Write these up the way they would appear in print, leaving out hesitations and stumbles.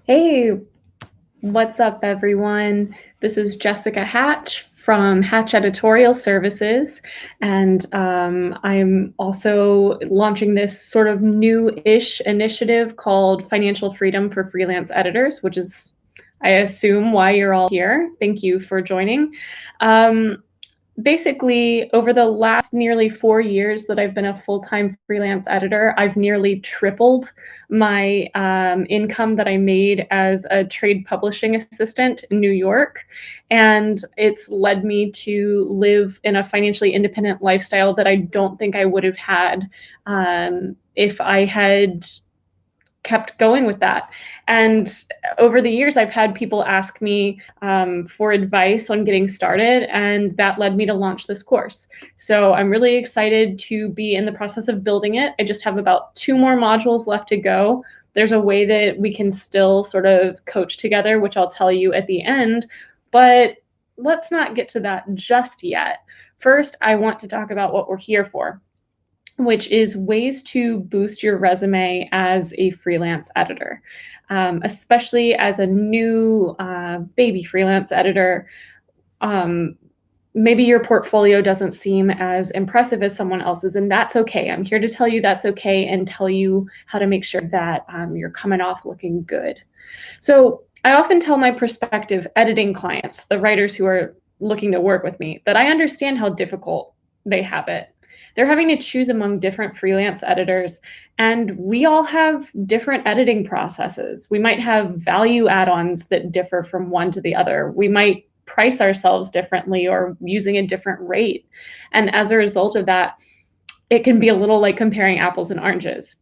Hey, what's up, everyone? This is Jessica Hatch from Hatch Editorial Services, and I'm also launching this sort of new-ish initiative called Financial Freedom for Freelance Editors, which is, I assume, why you're all here. Thank you for joining. Um, Basically, over the last nearly 4 years that I've been a full-time freelance editor, I've nearly tripled my income that I made as a trade publishing assistant in New York. And it's led me to live in a financially independent lifestyle that I don't think I would have had if I had kept going with that. And over the years, I've had people ask me for advice on getting started, and that led me to launch this course. So I'm really excited to be in the process of building it. I just have about 2 more modules left to go. There's a way that we can still sort of coach together, which I'll tell you at the end, but let's not get to that just yet. First, I want to talk about what we're here for, which is ways to boost your resume as a freelance editor, especially as a new baby freelance editor. Um, Maybe your portfolio doesn't seem as impressive as someone else's, and that's okay. I'm here to tell you that's okay and tell you how to make sure that you're coming off looking good. So I often tell my prospective editing clients, the writers who are looking to work with me, that I understand how difficult they have it. They're having to choose among different freelance editors, and we all have different editing processes. We might have value add-ons that differ from one to the other. We might price ourselves differently or using a different rate. And as a result of that, it can be a little like comparing apples and oranges.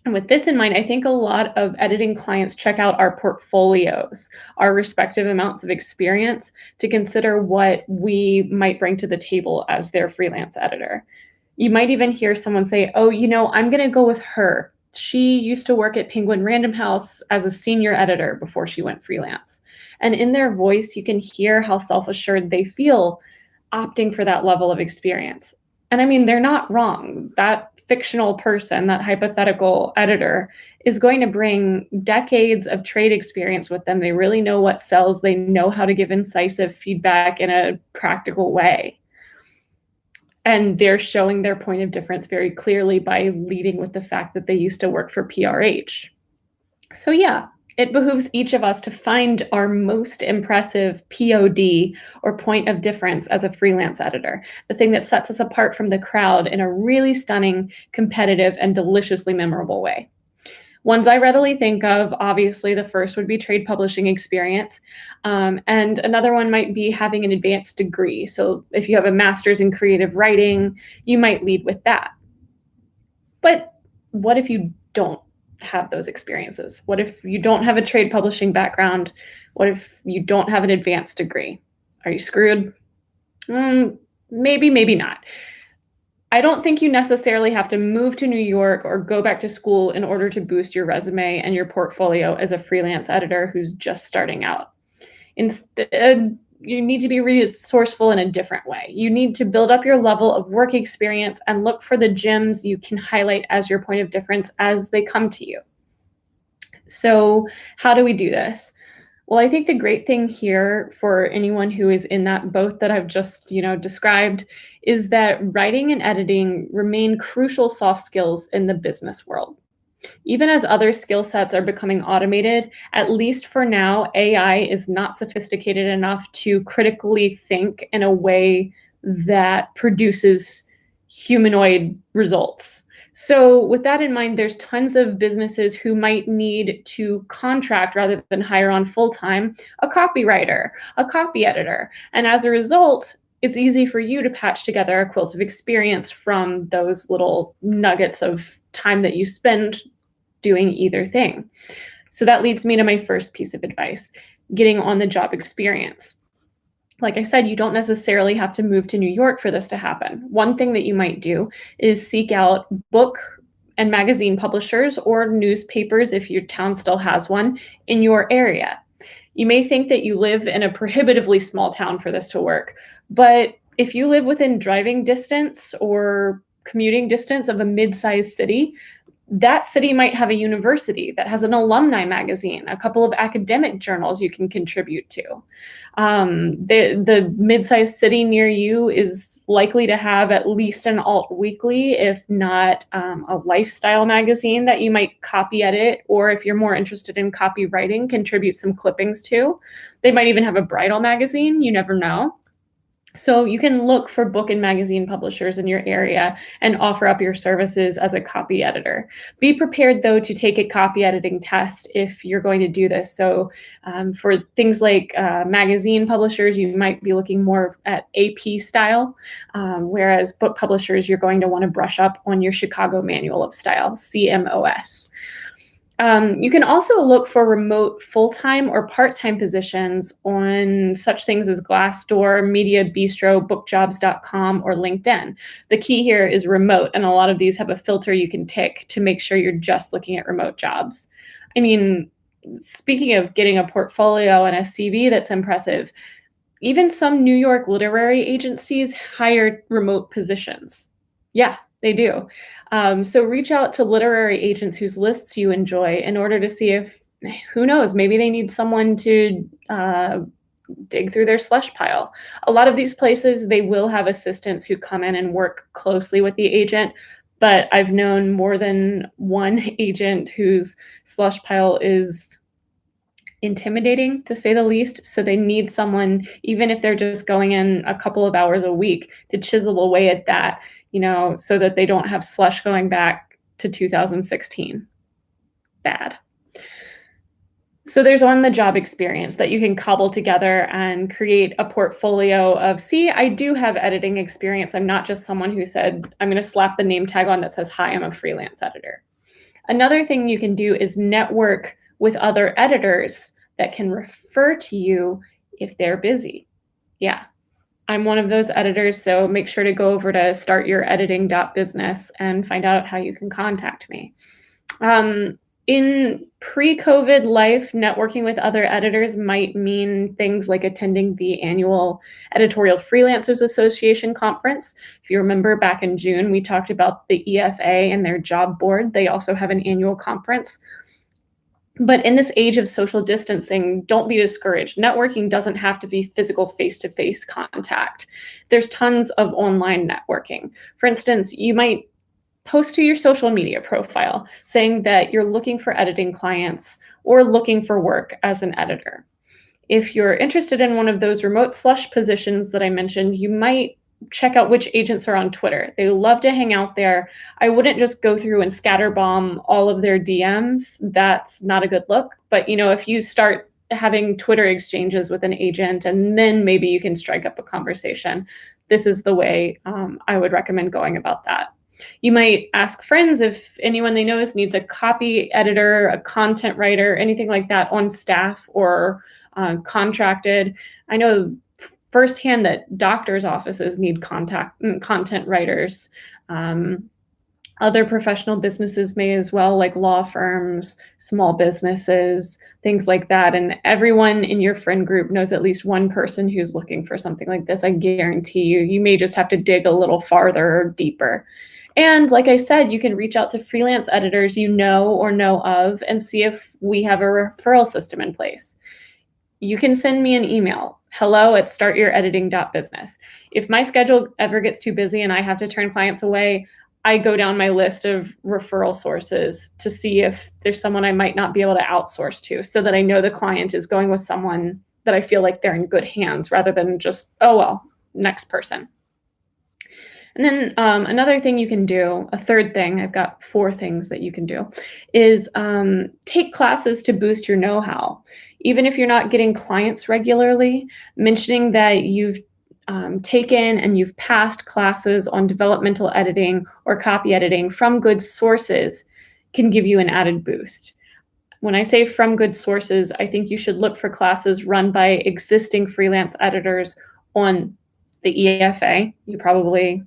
And with this in mind, I think a lot of editing clients check out our portfolios, our respective amounts of experience, to consider what we might bring to the table as their freelance editor. You might even hear someone say, oh, I'm going to go with her. She used to work at Penguin Random House as a senior editor before she went freelance. And in their voice, you can hear how self-assured they feel opting for that level of experience. And I mean, they're not wrong. That fictional person, that hypothetical editor, is going to bring decades of trade experience with them. They really know what sells. They know how to give incisive feedback in a practical way. And they're showing their point of difference very clearly by leading with the fact that they used to work for PRH. So yeah, it behooves each of us to find our most impressive POD, or point of difference, as a freelance editor, the thing that sets us apart from the crowd in a really stunning, competitive, and deliciously memorable way. Ones I readily think of, obviously, the first would be trade publishing experience. And another one might be having an advanced degree. So if you have a master's in creative writing, you might lead with that. But what if you don't have those experiences? What if you don't have a trade publishing background? What if you don't have an advanced degree? Are you screwed? Maybe, maybe not. I don't think you necessarily have to move to New York or go back to school in order to boost your resume and your portfolio as a freelance editor who's just starting out. Instead, you need to be resourceful in a different way. You need to build up your level of work experience and look for the gems you can highlight as your point of difference as they come to you. So, how do we do this? Well, I think the great thing here for anyone who is in that boat that I've just, described, is that writing and editing remain crucial soft skills in the business world. Even as other skill sets are becoming automated, at least for now, AI is not sophisticated enough to critically think in a way that produces humanoid results. So with that in mind, there's tons of businesses who might need to contract, rather than hire on full-time, a copywriter, a copy editor. And as a result, it's easy for you to patch together a quilt of experience from those little nuggets of time that you spend doing either thing. So that leads me to my first piece of advice: getting on the job experience. Like I said, you don't necessarily have to move to New York for this to happen. One thing that you might do is seek out book and magazine publishers or newspapers, if your town still has one, in your area. You may think that you live in a prohibitively small town for this to work, but if you live within driving distance or commuting distance of a mid-sized city, That city might have a university that has an alumni magazine, a couple of academic journals you can contribute to. The mid-sized city near you is likely to have at least an alt weekly, if not a lifestyle magazine that you might copy edit, or if you're more interested in copywriting, contribute some clippings to. They might even have a bridal magazine, you never know. So you can look for book and magazine publishers in your area and offer up your services as a copy editor. Be prepared, though, to take a copy editing test if you're going to do this. So for things like magazine publishers, you might be looking more at AP style, whereas book publishers, you're going to want to brush up on your Chicago Manual of Style, CMOS. You can also look for remote full-time or part-time positions on such things as Glassdoor, Media Bistro, bookjobs.com, or LinkedIn. The key here is remote, and a lot of these have a filter you can tick to make sure you're just looking at remote jobs. I mean, speaking of getting a portfolio and a CV that's impressive, even some New York literary agencies hire remote positions. Yeah, they do. So reach out to literary agents whose lists you enjoy in order to see if, who knows, maybe they need someone to dig through their slush pile. A lot of these places, they will have assistants who come in and work closely with the agent, but I've known more than one agent whose slush pile is intimidating, to say the least. So they need someone, even if they're just going in a couple of hours a week, to chisel away at that, so that they don't have slush going back to 2016. Bad. So there's on the job experience that you can cobble together and create a portfolio of, see, I do have editing experience. I'm not just someone who said, I'm going to slap the name tag on that says, hi, I'm a freelance editor. Another thing you can do is network with other editors that can refer to you if they're busy. Yeah, I'm one of those editors, so make sure to go over to startyourediting.business and find out how you can contact me. In pre-COVID life, networking with other editors might mean things like attending the annual Editorial Freelancers Association conference. If you remember back in June, we talked about the EFA and their job board. They also have an annual conference. But in this age of social distancing, don't be discouraged. Networking doesn't have to be physical face-to-face contact. There's tons of online networking. For instance, you might post to your social media profile saying that you're looking for editing clients or looking for work as an editor. If you're interested in one of those remote slush positions that I mentioned, you might check out which agents are on Twitter. They love to hang out there. I wouldn't just go through and scatterbomb all of their DMs. That's not a good look. But if you start having Twitter exchanges with an agent, and then maybe you can strike up a conversation, this is the way I would recommend going about that. You might ask friends if anyone they know needs a copy editor, a content writer, anything like that on staff or contracted. I know firsthand that doctors' offices need content writers. Other professional businesses may as well, like law firms, small businesses, things like that. And everyone in your friend group knows at least one person who's looking for something like this. I guarantee you, you may just have to dig a little farther or deeper. And like I said, you can reach out to freelance editors you know or know of and see if we have a referral system in place. You can send me an email, hello@startyourediting.business. If my schedule ever gets too busy and I have to turn clients away, I go down my list of referral sources to see if there's someone I might not be able to outsource to, so that I know the client is going with someone that I feel like they're in good hands, rather than just, oh, well, next person. And then another thing you can do, a third thing, I've got 4 things that you can do, is take classes to boost your know-how. Even if you're not getting clients regularly, mentioning that you've taken and you've passed classes on developmental editing or copy editing from good sources can give you an added boost. When I say from good sources, I think you should look for classes run by existing freelance editors on the EFA. You probably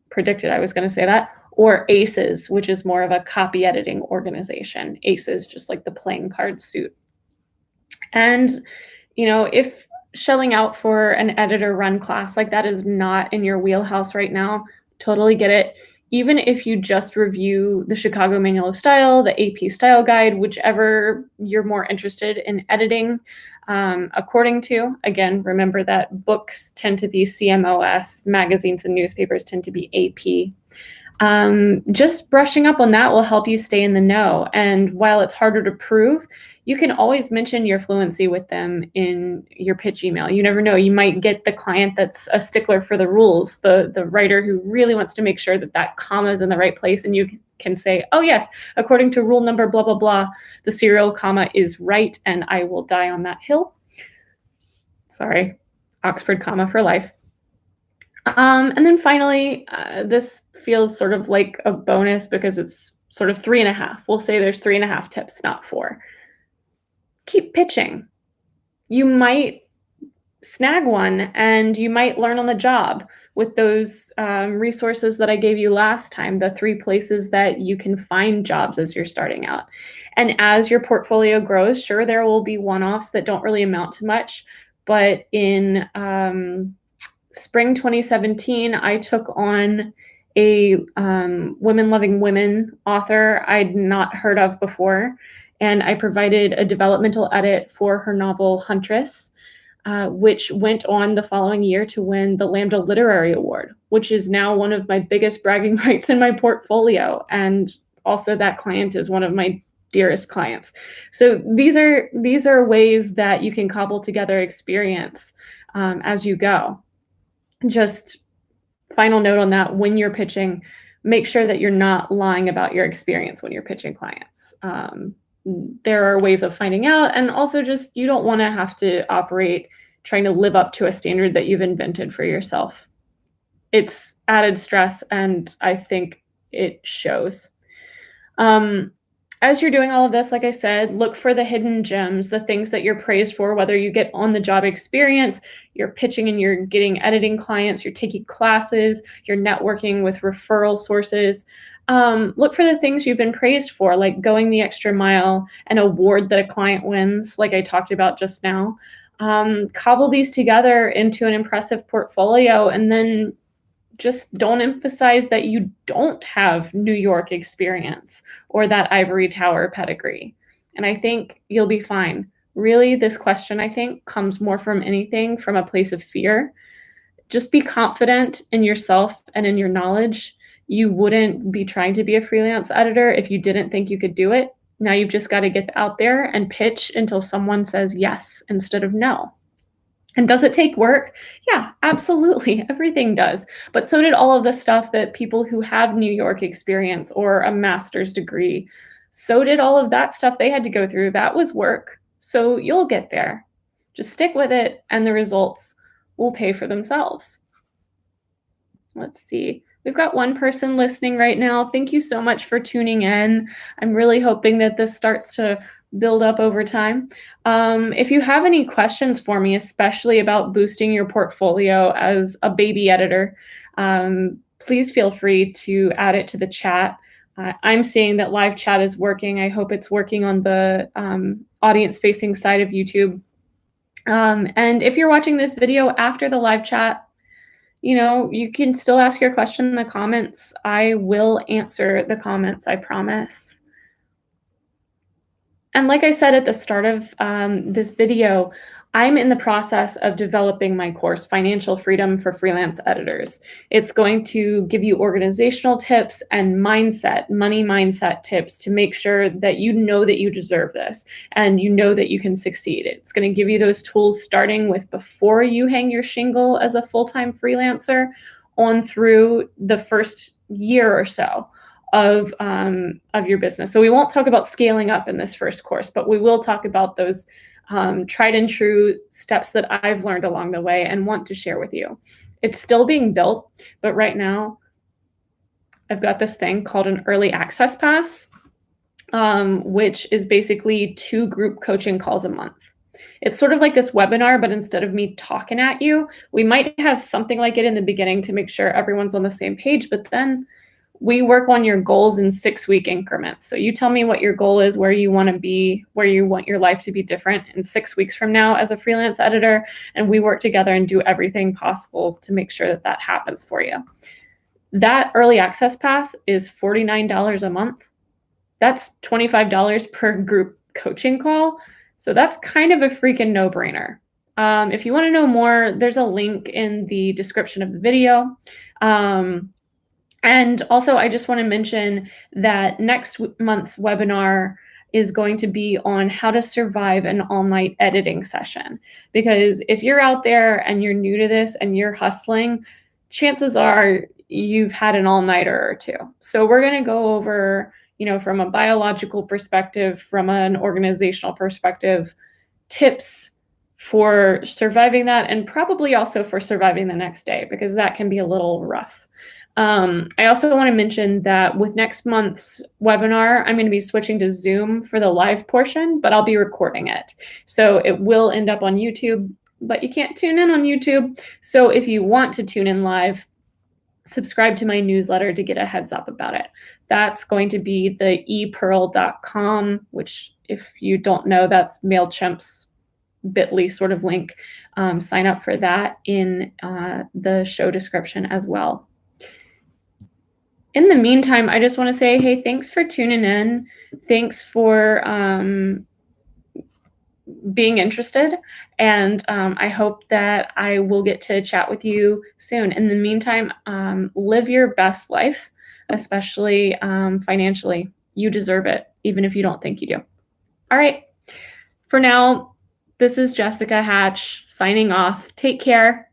predicted I was going to say that, or ACES, which is more of a copy editing organization. ACES, just like the playing card suit. And, if shelling out for an editor run class like that is not in your wheelhouse right now, totally get it. even if you just review the Chicago Manual of Style, the AP Style Guide, whichever you're more interested in editing according to. Again, remember that books tend to be CMOS, magazines and newspapers tend to be AP. Just brushing up on that will help you stay in the know. And while it's harder to prove, you can always mention your fluency with them in your pitch email. You never know. You might get the client that's a stickler for the rules, the writer who really wants to make sure that that comma is in the right place. And you can say, oh, yes, according to rule number blah, blah, blah, the serial comma is right, and I will die on that hill. Sorry, Oxford comma for life. And then finally, this feels sort of like a bonus because it's sort of 3.5. We'll say there's 3.5 tips, not 4. Keep pitching. You might snag one and you might learn on the job with those resources that I gave you last time, the 3 places that you can find jobs as you're starting out. And as your portfolio grows, sure, there will be one-offs that don't really amount to much, but in spring 2017, I took on a Women Loving Women author I'd not heard of before, and I provided a developmental edit for her novel Huntress, which went on the following year to win the Lambda Literary Award, which is now one of my biggest bragging rights in my portfolio. And also that client is one of my dearest clients. So these are ways that you can cobble together experience as you go. Just final note on that, when you're pitching, make sure that you're not lying about your experience when you're pitching clients. There are ways of finding out, and also just you don't want to have to operate trying to live up to a standard that you've invented for yourself. It's added stress, and I think it shows. As you're doing all of this, like I said, look for the hidden gems, the things that you're praised for, whether you get on the job experience, you're pitching and you're getting editing clients, you're taking classes, you're networking with referral sources. Look for the things you've been praised for, like going the extra mile, an award that a client wins, like I talked about just now. Cobble these together into an impressive portfolio, and then just don't emphasize that you don't have New York experience or that ivory tower pedigree. And I think you'll be fine. Really, this question, I think, comes more from anything from a place of fear. Just be confident in yourself and in your knowledge. You wouldn't be trying to be a freelance editor if you didn't think you could do it. Now you've just got to get out there and pitch until someone says yes instead of no. And does it take work? Yeah, absolutely. Everything does. But so did all of the stuff that people who have New York experience or a master's degree, so did all of that stuff they had to go through. That was work. So you'll get there. Just stick with it, and the results will pay for themselves. Let's see. We've got one person listening right now. Thank you so much for tuning in. I'm really hoping that this starts to build up over time. If you have any questions for me, especially about boosting your portfolio as a baby editor, please feel free to add it to the chat. I'm seeing that live chat is working. I hope it's working on the audience-facing side of YouTube. And if you're watching this video after the live chat, you can still ask your question in the comments. I will answer the comments, I promise. And like I said at the start of this video, I'm in the process of developing my course, Financial Freedom for Freelance Editors. It's going to give you organizational tips and money mindset tips to make sure that you know that you deserve this and you know that you can succeed. It's going to give you those tools starting with before you hang your shingle as a full-time freelancer on through the first year or so of your business. So we won't talk about scaling up in this first course, but we will talk about those tried and true steps that I've learned along the way and want to share with you. It's still being built, but right now I've got this thing called an early access pass, which is basically 2 group coaching calls a month. It's sort of like this webinar, but instead of me talking at you, we might have something like it in the beginning to make sure everyone's on the same page, but then we work on your goals in 6-week increments. So you tell me what your goal is, where you want to be, where you want your life to be different in 6 weeks from now as a freelance editor, and we work together and do everything possible to make sure that that happens for you. That early access pass is $49 a month. That's $25 per group coaching call. So that's kind of a freaking no-brainer. If you want to know more, there's a link in the description of the video. And also, I just want to mention that next month's webinar is going to be on how to survive an all-night editing session. Because if you're out there and you're new to this and you're hustling, chances are you've had an all-nighter or two. So we're going to go over, from a biological perspective, from an organizational perspective, tips for surviving that, and probably also for surviving the next day, because that can be a little rough. I also want to mention that with next month's webinar, I'm going to be switching to Zoom for the live portion, but I'll be recording it. So it will end up on YouTube, but you can't tune in on YouTube. So if you want to tune in live, subscribe to my newsletter to get a heads up about it. That's going to be the epearl.com, which, if you don't know, that's MailChimp's bit.ly sort of link. Sign up for that in the show description as well. In the meantime, I just want to say, hey, thanks for tuning in. Thanks for being interested. And I hope that I will get to chat with you soon. In the meantime, live your best life, especially financially. You deserve it, even if you don't think you do. All right. For now, this is Jessica Hatch signing off. Take care.